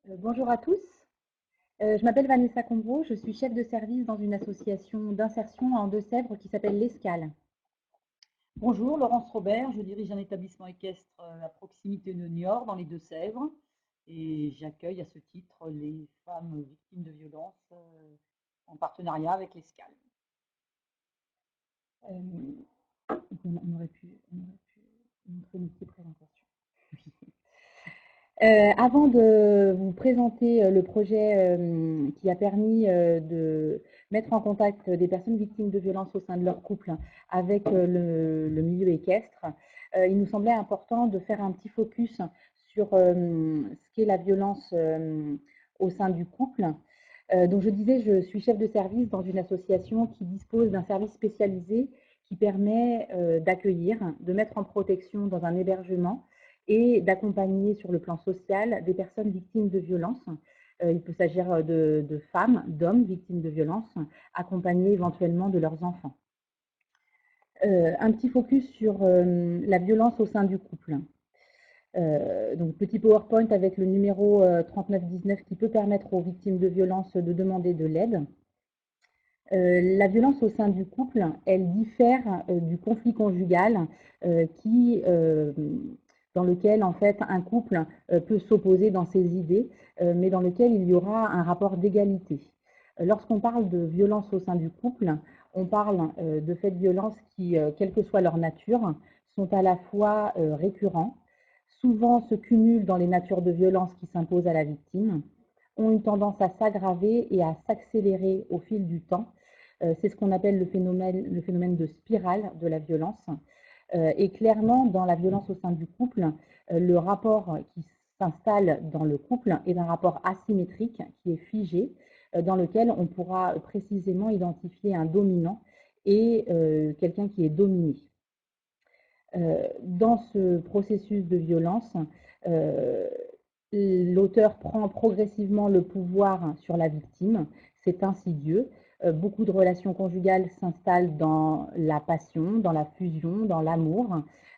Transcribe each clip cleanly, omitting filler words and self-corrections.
Bonjour à tous. Je m'appelle Vanessa Combreau, je suis chef de service dans une association d'insertion en Deux-Sèvres qui s'appelle l'Escale. Bonjour, Laurence Robert, je dirige un établissement équestre à proximité de Niort, dans les Deux-Sèvres, et j'accueille à ce titre les femmes victimes de violences en partenariat avec l'Escale. Euh, on aurait pu montrer une petite présentation. Avant de vous présenter le projet qui a permis de mettre en contact des personnes victimes de violences au sein de leur couple avec le milieu équestre, il nous semblait important de faire un petit focus sur ce qu'est la violence au sein du couple. Donc je disais, je suis chef de service dans une association qui dispose d'un service spécialisé qui permet d'accueillir, de mettre en protection dans un hébergement et d'accompagner sur le plan social des personnes victimes de violences. Il peut s'agir de femmes, d'hommes victimes de violences, accompagnés éventuellement de leurs enfants. Un petit focus sur la violence au sein du couple. Donc petit PowerPoint avec le numéro 3919 qui peut permettre aux victimes de violences de demander de l'aide. La violence au sein du couple, elle diffère du conflit conjugal dans lequel en fait un couple peut s'opposer dans ses idées, mais dans lequel il y aura un rapport d'égalité. Lorsqu'on parle de violence au sein du couple, on parle de faits de violence qui, quelle que soit leur nature, sont à la fois récurrents, souvent se cumulent dans les natures de violence qui s'imposent à la victime, ont une tendance à s'aggraver et à s'accélérer au fil du temps. C'est ce qu'on appelle le phénomène de spirale de la violence. Et clairement, dans la violence au sein du couple, le rapport qui s'installe dans le couple est un rapport asymétrique qui est figé, dans lequel on pourra précisément identifier un dominant et quelqu'un qui est dominé. Dans ce processus de violence, euh, l'auteur prend progressivement le pouvoir sur la victime. C'est insidieux. Beaucoup de relations conjugales s'installent dans la passion, dans la fusion, dans l'amour.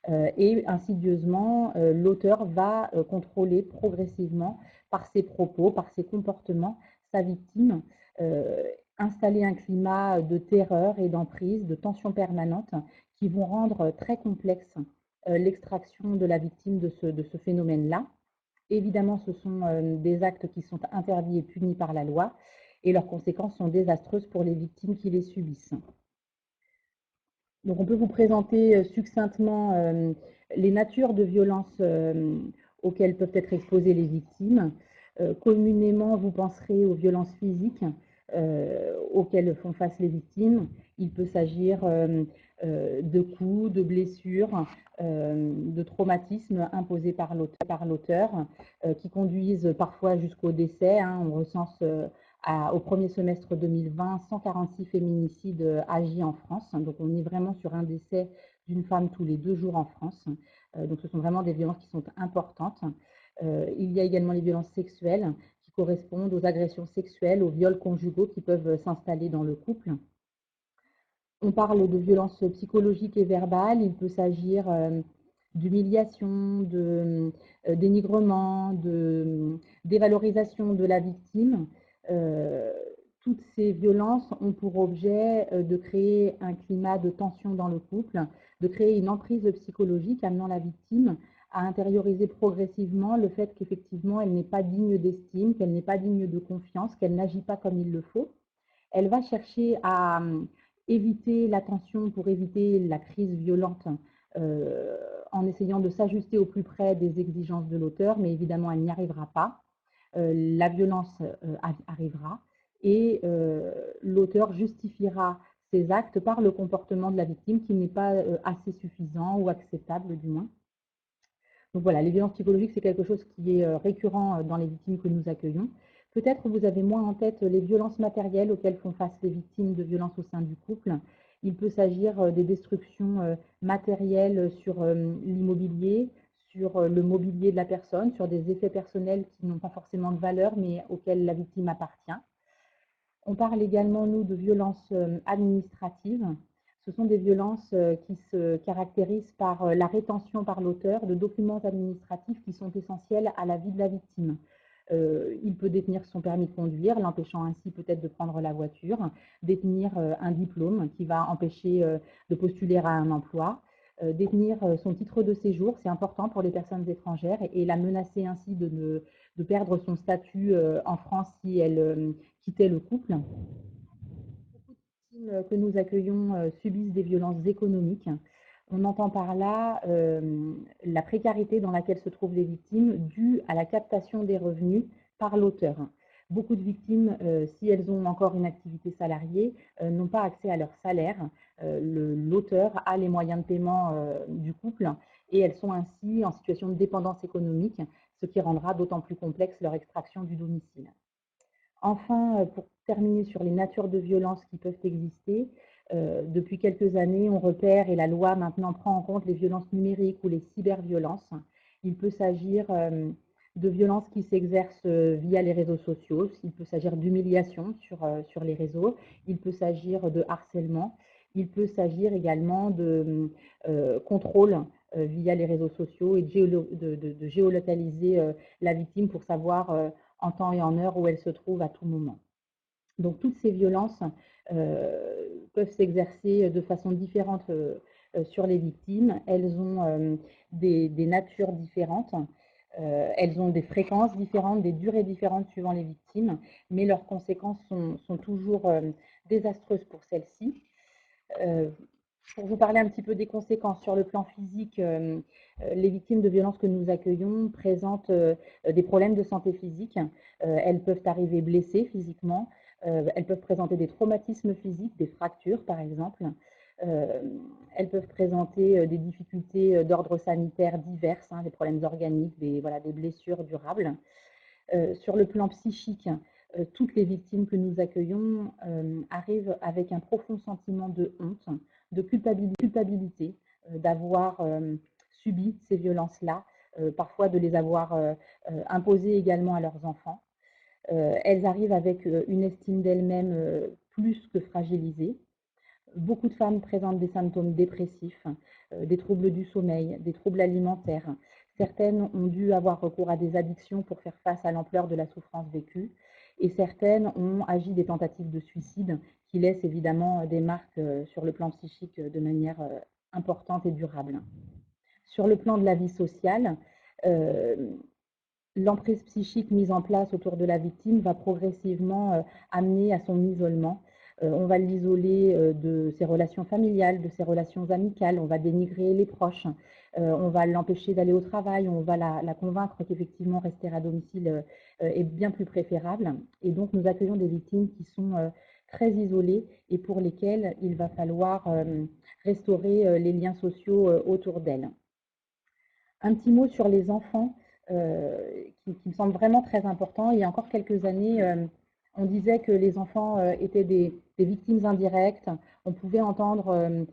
Et insidieusement, l'auteur va contrôler progressivement par ses propos, par ses comportements, sa victime, installer un climat de terreur et d'emprise, de tension permanente qui vont rendre très complexe l'extraction de la victime de ce phénomène-là. Évidemment, ce sont des actes qui sont interdits et punis par la loi et leurs conséquences sont désastreuses pour les victimes qui les subissent. Donc on peut vous présenter succinctement les natures de violences auxquelles peuvent être exposées les victimes. Communément, vous penserez aux violences physiques auxquelles font face les victimes. Il peut s'agir de coups, de blessures, de traumatismes imposés par l'auteur, qui conduisent parfois jusqu'au décès. Hein. On recense au premier semestre 2020 146 féminicides agis en France. Donc on est vraiment sur un décès d'une femme tous les 2 jours en France. Donc ce sont vraiment des violences qui sont importantes. Il y a également les violences sexuelles qui correspondent aux agressions sexuelles, aux viols conjugaux qui peuvent s'installer dans le couple. On parle de violences psychologiques et verbales. Il peut s'agir d'humiliation, de dénigrement, de dévalorisation de la victime. Euh, Toutes ces violences ont pour objet de créer un climat de tension dans le couple, de créer une emprise psychologique amenant la victime à intérioriser progressivement le fait qu'effectivement elle n'est pas digne d'estime, qu'elle n'est pas digne de confiance, qu'elle n'agit pas comme il le faut. Elle va chercher à éviter la tension pour éviter la crise violente en essayant de s'ajuster au plus près des exigences de l'auteur, mais évidemment, elle n'y arrivera pas. La violence arrivera et l'auteur justifiera ses actes par le comportement de la victime qui n'est pas assez suffisant ou acceptable du moins. Donc voilà, les violences psychologiques, c'est quelque chose qui est récurrent dans les victimes que nous accueillons. Peut-être vous avez moins en tête les violences matérielles auxquelles font face les victimes de violences au sein du couple. Il peut s'agir des destructions matérielles sur l'immobilier, sur le mobilier de la personne, sur des effets personnels qui n'ont pas forcément de valeur, mais auxquels la victime appartient. On parle également, nous, de violences administratives. Ce sont des violences qui se caractérisent par la rétention par l'auteur de documents administratifs qui sont essentiels à la vie de la victime. peut détenir son permis de conduire, l'empêchant ainsi peut-être de prendre la voiture, détenir un diplôme qui va empêcher de postuler à un emploi, détenir son titre de séjour, c'est important pour les personnes étrangères, et la menacer ainsi de perdre son statut en France si elle quittait le couple. Beaucoup de victimes que nous accueillons subissent des violences économiques. On entend par là la précarité dans laquelle se trouvent les victimes due à la captation des revenus par l'auteur. Beaucoup de victimes, si elles ont encore une activité salariée, n'ont pas accès à leur salaire. L'auteur a les moyens de paiement du couple et elles sont ainsi en situation de dépendance économique, ce qui rendra d'autant plus complexe leur extraction du domicile. Enfin, pour terminer sur les natures de violences qui peuvent exister, depuis quelques années, on repère et la loi maintenant prend en compte les violences numériques ou les cyberviolences. Il peut s'agir de violences qui s'exercent via les réseaux sociaux, il peut s'agir d'humiliation sur les réseaux, il peut s'agir de harcèlement, il peut s'agir également de contrôle via les réseaux sociaux et de géolocaliser la victime pour savoir en temps et en heure où elle se trouve à tout moment. Donc toutes ces violences peuvent s'exercer de façon différente sur les victimes. Elles ont des natures différentes, elles ont des fréquences différentes, des durées différentes suivant les victimes, mais leurs conséquences sont toujours désastreuses pour celles-ci. Pour vous parler un petit peu des conséquences sur le plan physique, les victimes de violences que nous accueillons présentent des problèmes de santé physique. Elles peuvent arriver blessées physiquement, elles peuvent présenter des traumatismes physiques, des fractures par exemple. Elles peuvent présenter des difficultés d'ordre sanitaire diverses, des problèmes organiques, des blessures durables. Sur le plan psychique, toutes les victimes que nous accueillons arrivent avec un profond sentiment de honte, de culpabilité d'avoir subi ces violences-là, parfois de les avoir imposées également à leurs enfants. Elles arrivent avec une estime d'elles-mêmes plus que fragilisée. Beaucoup de femmes présentent des symptômes dépressifs, des troubles du sommeil, des troubles alimentaires. Certaines ont dû avoir recours à des addictions pour faire face à l'ampleur de la souffrance vécue, et certaines ont agi des tentatives de suicide qui laissent évidemment des marques sur le plan psychique de manière importante et durable. Sur le plan de la vie sociale, l'emprise psychique mise en place autour de la victime va progressivement amener à son isolement. On va l'isoler de ses relations familiales, de ses relations amicales, on va dénigrer les proches, on va l'empêcher d'aller au travail, on va la convaincre qu'effectivement rester à domicile est bien plus préférable. Et donc nous accueillons des victimes qui sont très isolées et pour lesquelles il va falloir restaurer les liens sociaux autour d'elles. Un petit mot sur les enfants qui me semble vraiment très important. Il y a encore quelques années, on disait que les enfants étaient des victimes indirectes. On pouvait entendre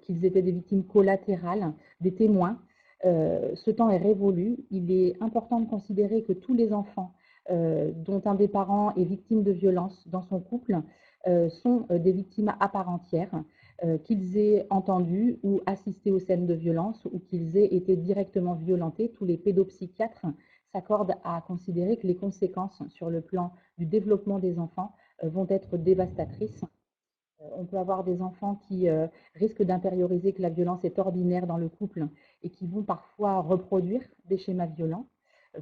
qu'ils étaient des victimes collatérales, des témoins. Ce temps est révolu. Il est important de considérer que tous les enfants dont un des parents est victime de violence dans son couple sont des victimes à part entière, qu'ils aient entendu ou assisté aux scènes de violence ou qu'ils aient été directement violentés. Tous les pédopsychiatres s'accordent à considérer que les conséquences sur le plan du développement des enfants vont être dévastatrices. On peut avoir des enfants qui risquent d'intérioriser que la violence est ordinaire dans le couple et qui vont parfois reproduire des schémas violents,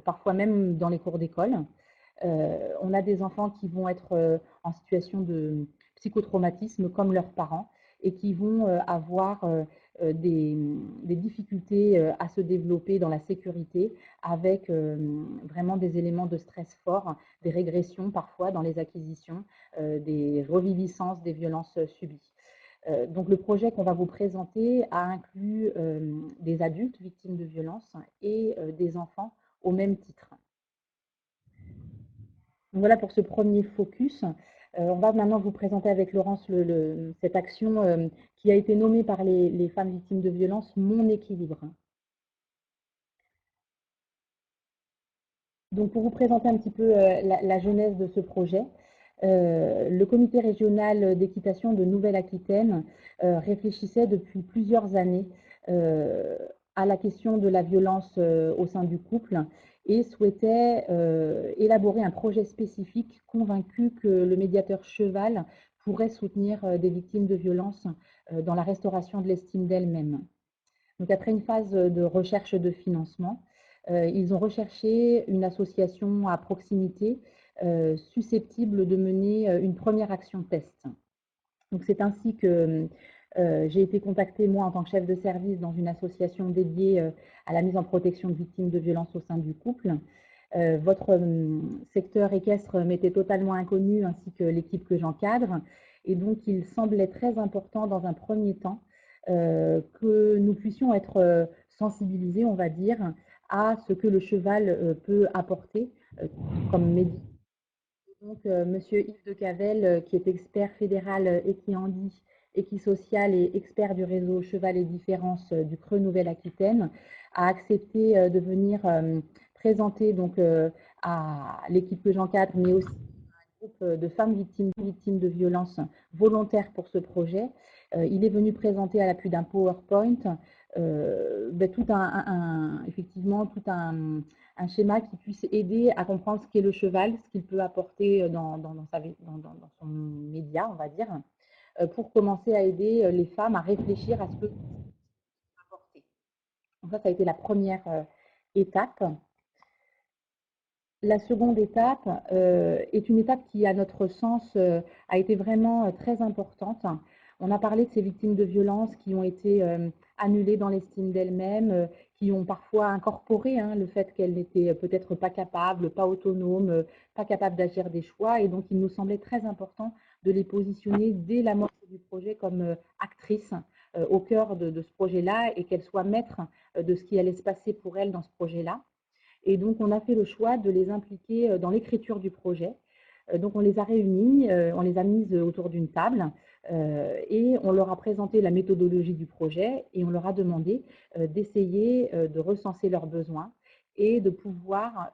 parfois même dans les cours d'école. On a des enfants qui vont être en situation de psychotraumatisme comme leurs parents et qui vont avoir des difficultés à se développer dans la sécurité avec vraiment des éléments de stress forts, des régressions parfois dans les acquisitions, des reviviscences des violences subies. Donc le projet qu'on va vous présenter a inclus des adultes victimes de violences et des enfants au même titre. Donc voilà pour ce premier focus. On va maintenant vous présenter avec Laurence cette action qui a été nommée par les femmes victimes de violences, Mon équilibre. Donc pour vous présenter un petit peu la genèse de ce projet, le comité régional d'équitation de Nouvelle-Aquitaine réfléchissait depuis plusieurs années à la question de la violence au sein du couple et souhaitait élaborer un projet spécifique, convaincu que le médiateur cheval pourrait soutenir des victimes de violences dans la restauration de l'estime d'elles-mêmes. Donc après une phase de recherche de financement, ils ont recherché une association à proximité susceptible de mener une première action test. Donc c'est ainsi que j'ai été contactée, moi, en tant que chef de service dans une association dédiée à la mise en protection de victimes de violences au sein du couple. Votre secteur équestre m'était totalement inconnu, ainsi que l'équipe que j'encadre. Et donc, il semblait très important, dans un premier temps, que nous puissions être sensibilisés, on va dire, à ce que le cheval peut apporter comme médic. Donc, Monsieur Yves de Cavel, qui est expert fédéral équihandi, équisocial et expert du réseau Cheval et Différence du Creux Nouvelle-Aquitaine, a accepté de venir présenter donc à l'équipe que j'encadre, mais aussi un groupe de femmes victimes de violences volontaires pour ce projet. Il est venu présenter à l'appui d'un PowerPoint effectivement tout un schéma qui puisse aider à comprendre ce qu'est le cheval, ce qu'il peut apporter dans son média, on va dire, pour commencer à aider les femmes à réfléchir à ce que peut apporter. Donc ça a été la première étape. La seconde étape est une étape qui, à notre sens, a été vraiment très importante. On a parlé de ces victimes de violences qui ont été annulées dans l'estime d'elles-mêmes, qui ont parfois incorporé le fait qu'elles n'étaient peut-être pas capables, pas autonomes, pas capables d'agir des choix. Et donc, il nous semblait très important de les positionner dès l'amorce du projet comme actrices au cœur de ce projet-là, et qu'elles soient maîtres de ce qui allait se passer pour elles dans ce projet-là. Et donc, on a fait le choix de les impliquer dans l'écriture du projet. Donc, on les a réunies, on les a mises autour d'une table et on leur a présenté la méthodologie du projet et on leur a demandé d'essayer de recenser leurs besoins et de pouvoir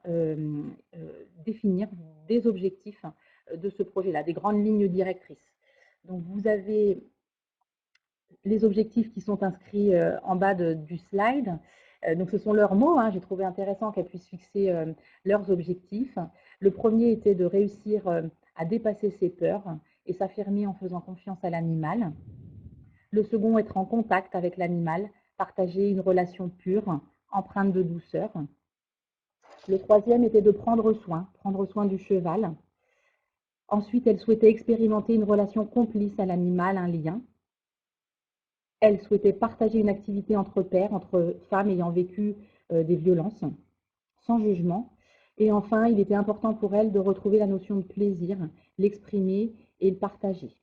définir des objectifs de ce projet-là, des grandes lignes directrices. Donc, vous avez les objectifs qui sont inscrits en bas du slide. Donc, ce sont leurs mots. J'ai trouvé intéressant qu'elles puissent fixer leurs objectifs. Le premier était de réussir à dépasser ses peurs et s'affirmer en faisant confiance à l'animal. Le second, être en contact avec l'animal, partager une relation pure, empreinte de douceur. Le troisième était de prendre soin du cheval. Ensuite, elle souhaitait expérimenter une relation complice à l'animal, un lien. Elle souhaitait partager une activité entre pairs, entre femmes ayant vécu des violences, sans jugement. Et enfin, il était important pour elle de retrouver la notion de plaisir, l'exprimer et le partager.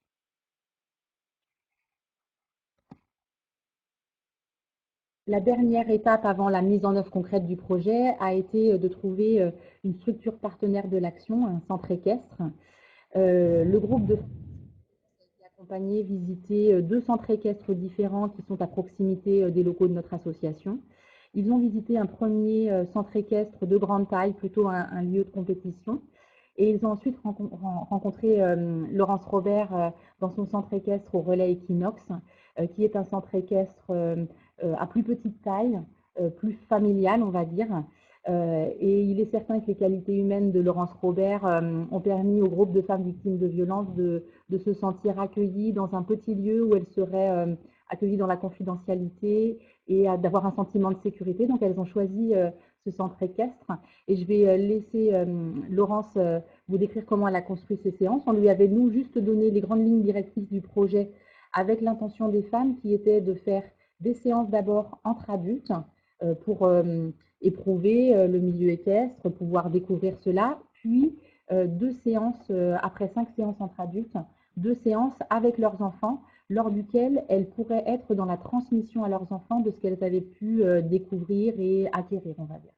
La dernière étape avant la mise en œuvre concrète du projet a été de trouver une structure partenaire de l'action, un centre équestre. Le groupe de accompagné, visité deux centres équestres différents qui sont à proximité des locaux de notre association. Ils ont visité un premier centre équestre de grande taille, plutôt un lieu de compétition. Et ils ont ensuite rencontré Laurence Robert dans son centre équestre au Relais Equinox, qui est un centre équestre à plus petite taille, plus familial, on va dire. Et il est certain que les qualités humaines de Laurence Robert ont permis au groupe de femmes victimes de violences de se sentir accueillies dans un petit lieu où elles seraient accueillies dans la confidentialité et d'avoir un sentiment de sécurité. Donc, elles ont choisi ce centre équestre. Et je vais laisser Laurence vous décrire comment elle a construit ces séances. On lui avait, nous, juste donné les grandes lignes directrices du projet avec l'intention des femmes qui était de faire des séances d'abord entre adultes pour éprouver le milieu équestre, pouvoir découvrir cela, puis deux séances, après 5 séances entre adultes, 2 séances avec leurs enfants, lors duquel elles pourraient être dans la transmission à leurs enfants de ce qu'elles avaient pu découvrir et acquérir, on va dire.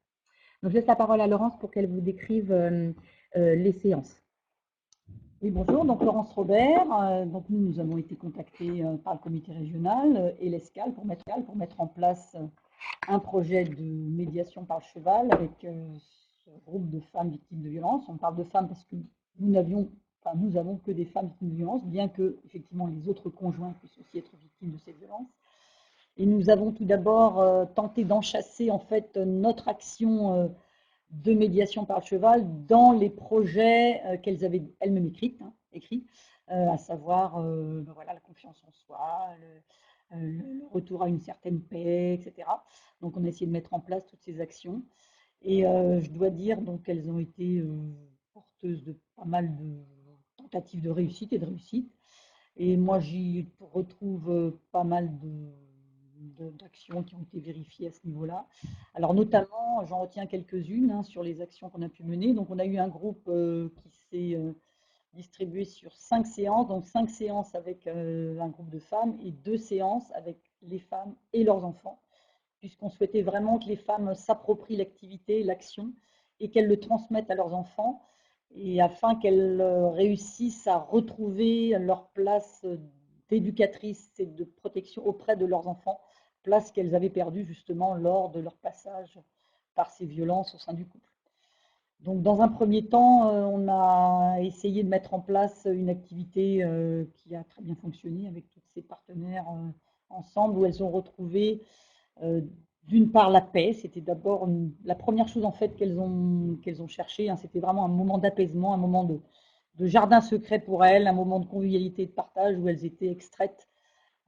Donc, je laisse la parole à Laurence pour qu'elle vous décrive les séances. Oui, bonjour, donc Laurence Robert. Donc nous avons été contactés par le comité régional et l'ESCAL pour mettre en place un projet de médiation par le cheval avec ce groupe de femmes victimes de violences. On parle de femmes parce que nous avons que des femmes victimes de violences, bien que effectivement les autres conjoints puissent aussi être victimes de ces violences. Et nous avons tout d'abord tenté d'enchasser en fait notre action de médiation par le cheval dans les projets qu'elles avaient elles-mêmes écrits, à savoir ben voilà, la confiance en soi, le retour à une certaine paix, etc. Donc on a essayé de mettre en place toutes ces actions. Et je dois dire donc qu'elles ont été porteuses de pas mal de tentatives de réussite et de réussite. Et moi, j'y retrouve pas mal d'actions qui ont été vérifiées à ce niveau-là. Alors notamment, j'en retiens quelques-unes hein, sur les actions qu'on a pu mener. Donc on a eu un groupe qui s'est distribué sur 5 séances, donc 5 séances avec un groupe de femmes et 2 séances avec les femmes et leurs enfants, puisqu'on souhaitait vraiment que les femmes s'approprient l'activité, l'action, et qu'elles le transmettent à leurs enfants, et afin qu'elles réussissent à retrouver leur place d'éducatrice et de protection auprès de leurs enfants, place qu'elles avaient perdue justement lors de leur passage par ces violences au sein du couple. Donc, dans un premier temps, on a essayé de mettre en place une activité qui a très bien fonctionné avec tous ces partenaires ensemble, où elles ont retrouvé d'une part la paix. C'était d'abord la première chose en fait qu'elles ont cherché. Hein, c'était vraiment un moment d'apaisement, un moment de jardin secret pour elles, un moment de convivialité et de partage où elles étaient extraites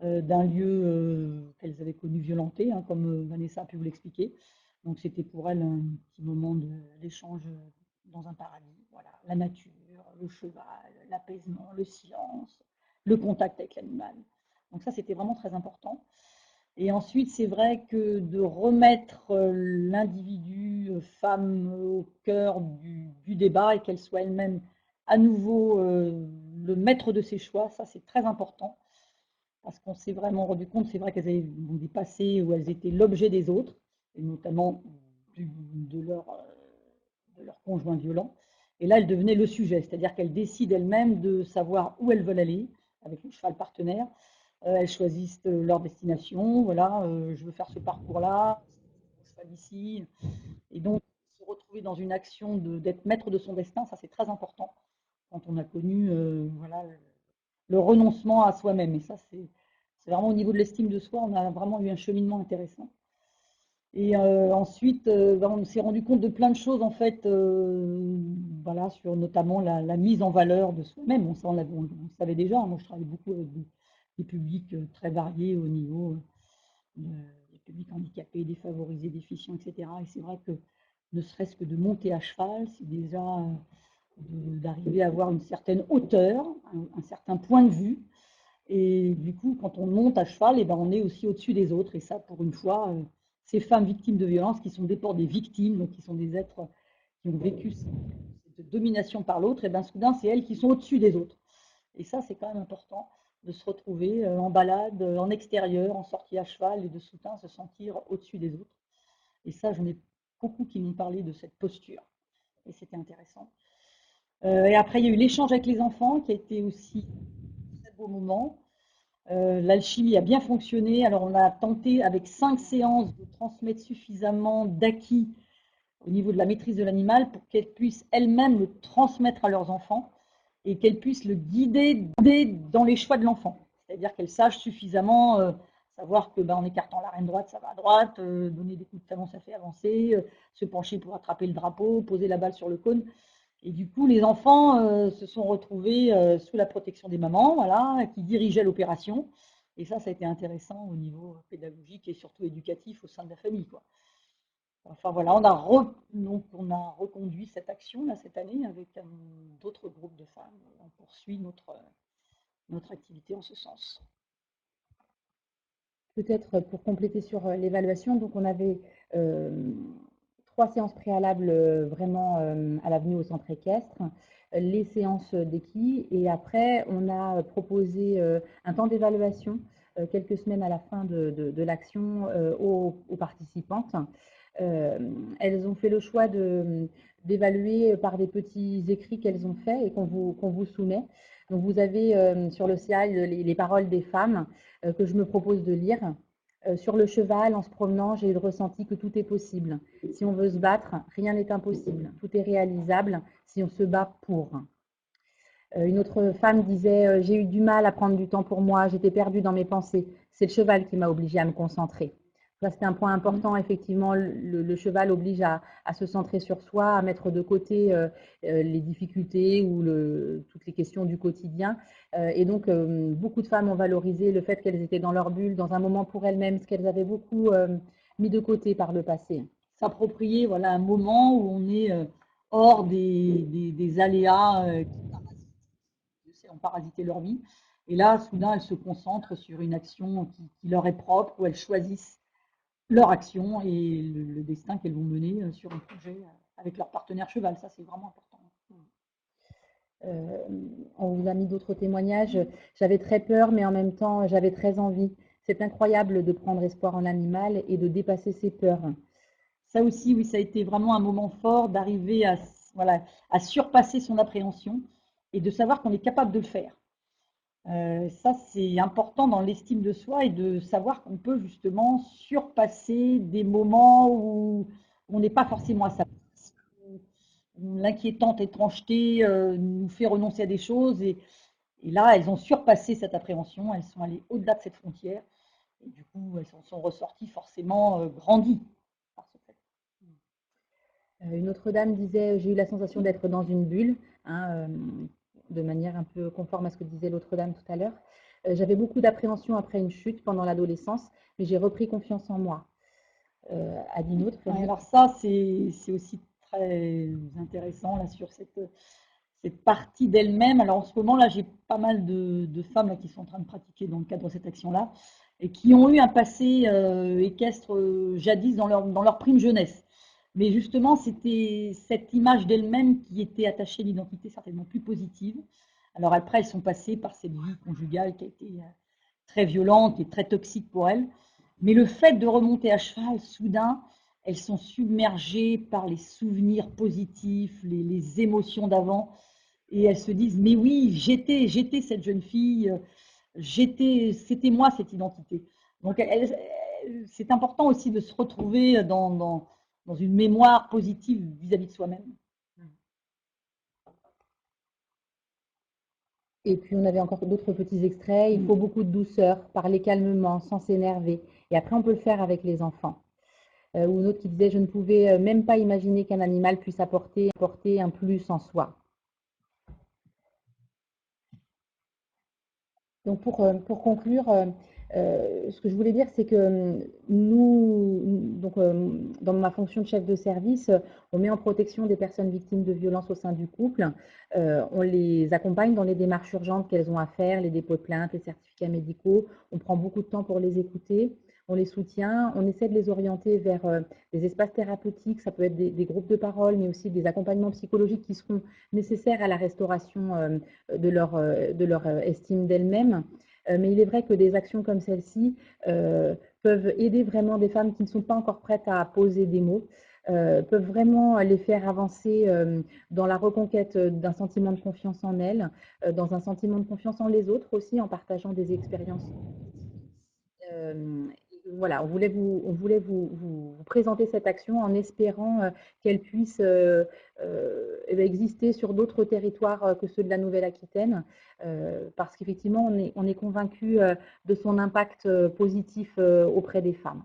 d'un lieu qu'elles avaient connu violenté, hein, comme Vanessa a pu vous l'expliquer. Donc c'était pour elles un petit moment d'échange dans un paradis. Voilà, la nature, le cheval, l'apaisement, le silence, le contact avec l'animal. Donc ça, c'était vraiment très important. Et ensuite, c'est vrai que de remettre l'individu femme au cœur du débat et qu'elle soit elle-même à nouveau le maître de ses choix, ça c'est très important parce qu'on s'est vraiment rendu compte, c'est vrai qu'elles avaient des passés où elles étaient l'objet des autres, et notamment de leur conjoint violent. Et là, elles devenaient le sujet, c'est-à-dire qu'elles décident elles-mêmes de savoir où elles veulent aller avec le cheval partenaire. Elles choisissent leur destination. Voilà, je veux faire ce parcours-là, ce cheval ici. Et donc, se retrouver dans une action d'être maître de son destin, ça c'est très important quand on a connu voilà, le renoncement à soi-même. Et ça, c'est vraiment au niveau de l'estime de soi, on a vraiment eu un cheminement intéressant. Et ensuite, on s'est rendu compte de plein de choses en fait, voilà, sur notamment la mise en valeur de soi-même. On le savait déjà. Moi, je travaille beaucoup avec des publics très variés au niveau des publics handicapés, défavorisés, déficients, etc. Et c'est vrai que ne serait-ce que de monter à cheval, c'est déjà d'arriver à avoir une certaine hauteur, un certain point de vue. Et du coup, quand on monte à cheval, et ben, on est aussi au-dessus des autres. Et ça, pour une fois, ces femmes victimes de violences, qui sont d'abord des victimes, donc qui sont des êtres qui ont vécu cette domination par l'autre, et ben soudain, c'est elles qui sont au-dessus des autres. Et ça, c'est quand même important de se retrouver en balade, en extérieur, en sortie à cheval, et de soudain se sentir au-dessus des autres. Et ça, j'en ai beaucoup qui m'ont parlé de cette posture. Et c'était intéressant. Et après, il y a eu l'échange avec les enfants, qui a été aussi un très beau moment. L'alchimie a bien fonctionné. Alors, on a tenté avec 5 séances de transmettre suffisamment d'acquis au niveau de la maîtrise de l'animal pour qu'elles puissent elles-mêmes le transmettre à leurs enfants et qu'elles puissent le guider dans les choix de l'enfant. C'est-à-dire qu'elles sachent suffisamment savoir que en écartant l'arène droite, ça va à droite, donner des coups de talon, ça fait avancer, se pencher pour attraper le drapeau, poser la balle sur le cône. Et du coup, les enfants se sont retrouvés sous la protection des mamans, voilà, qui dirigeaient l'opération. Et ça a été intéressant au niveau pédagogique et surtout éducatif au sein de la famille, quoi. Enfin voilà, on a reconduit cette action là cette année avec d'autres groupes de femmes. On poursuit notre activité en ce sens. Peut-être pour compléter sur l'évaluation, donc on avait 3 séances préalables vraiment à l'avenue au centre équestre, les séances d'équis et après on a proposé un temps d'évaluation quelques semaines à la fin de l'action aux participantes. Elles ont fait le choix d'évaluer par des petits écrits qu'elles ont faits et qu'on vous soumet. Donc vous avez sur le slide les paroles des femmes que je me propose de lire. Sur le cheval, en se promenant, j'ai eu le ressenti que tout est possible. Si on veut se battre, rien n'est impossible. Tout est réalisable si on se bat pour. Une autre femme disait j'ai eu du mal à prendre du temps pour moi, j'étais perdue dans mes pensées. C'est le cheval qui m'a obligée à me concentrer. Ça, c'est un point important, effectivement. Le cheval oblige à se centrer sur soi, à mettre de côté les difficultés ou toutes les questions du quotidien. Et donc, beaucoup de femmes ont valorisé le fait qu'elles étaient dans leur bulle, dans un moment pour elles-mêmes, ce qu'elles avaient beaucoup mis de côté par le passé. S'approprier voilà, un moment où on est hors des aléas qui ont parasité leur vie. Et là, soudain, elles se concentrent sur une action qui leur est propre, où elles choisissent leur action et le destin qu'elles vont mener sur un projet avec leur partenaire cheval. Ça, c'est vraiment important. On vous a mis d'autres témoignages. J'avais très peur, mais en même temps, j'avais très envie. C'est incroyable de prendre espoir en l'animal et de dépasser ses peurs. Ça aussi, oui, ça a été vraiment un moment fort d'arriver voilà, à surpasser son appréhension et de savoir qu'on est capable de le faire. Ça, c'est important dans l'estime de soi et de savoir qu'on peut justement surpasser des moments où on n'est pas forcément à sa place. L'inquiétante étrangeté nous fait renoncer à des choses et là, elles ont surpassé cette appréhension, elles sont allées au-delà de cette frontière et du coup, elles sont ressorties forcément grandies par ce fait. Une autre dame disait, j'ai eu la sensation d'être dans une bulle, hein, de manière un peu conforme à ce que disait l'autre dame tout à l'heure. J'avais beaucoup d'appréhension après une chute pendant l'adolescence, mais j'ai repris confiance en moi. A dit une autre. Alors ça, c'est aussi très intéressant là, sur cette partie d'elle-même. Alors en ce moment, là, j'ai pas mal de femmes là, qui sont en train de pratiquer dans le cadre de cette action-là et qui ont eu un passé équestre jadis dans leur prime jeunesse. Mais justement, c'était cette image d'elle-même qui était attachée à l'identité certainement plus positive. Alors après, elles sont passées par cette vie conjugale qui a été très violente et très toxique pour elles. Mais le fait de remonter à cheval, soudain, elles sont submergées par les souvenirs positifs, les émotions d'avant. Et elles se disent, mais oui, j'étais cette jeune fille, c'était moi cette identité. Donc c'est important aussi de se retrouver dans une mémoire positive vis-à-vis de soi-même. Et puis on avait encore d'autres petits extraits. Il faut beaucoup de douceur, parler calmement, sans s'énerver. Et après, on peut le faire avec les enfants. Ou une autre qui disait, je ne pouvais même pas imaginer qu'un animal puisse apporter un plus en soi. Donc pour conclure, ce que je voulais dire, c'est que nous, donc, dans ma fonction de chef de service, on met en protection des personnes victimes de violences au sein du couple. On les accompagne dans les démarches urgentes qu'elles ont à faire, les dépôts de plainte, les certificats médicaux. On prend beaucoup de temps pour les écouter. On les soutient, on essaie de les orienter vers des espaces thérapeutiques, ça peut être des groupes de parole, mais aussi des accompagnements psychologiques qui seront nécessaires à la restauration de leur estime d'elles-mêmes. Mais il est vrai que des actions comme celle-ci peuvent aider vraiment des femmes qui ne sont pas encore prêtes à poser des mots, peuvent vraiment les faire avancer dans la reconquête d'un sentiment de confiance en elles, dans un sentiment de confiance en les autres aussi, en partageant des expériences. Voilà, on voulait vous présenter cette action en espérant qu'elle puisse exister sur d'autres territoires que ceux de la Nouvelle-Aquitaine, parce qu'effectivement, on est convaincu de son impact positif auprès des femmes.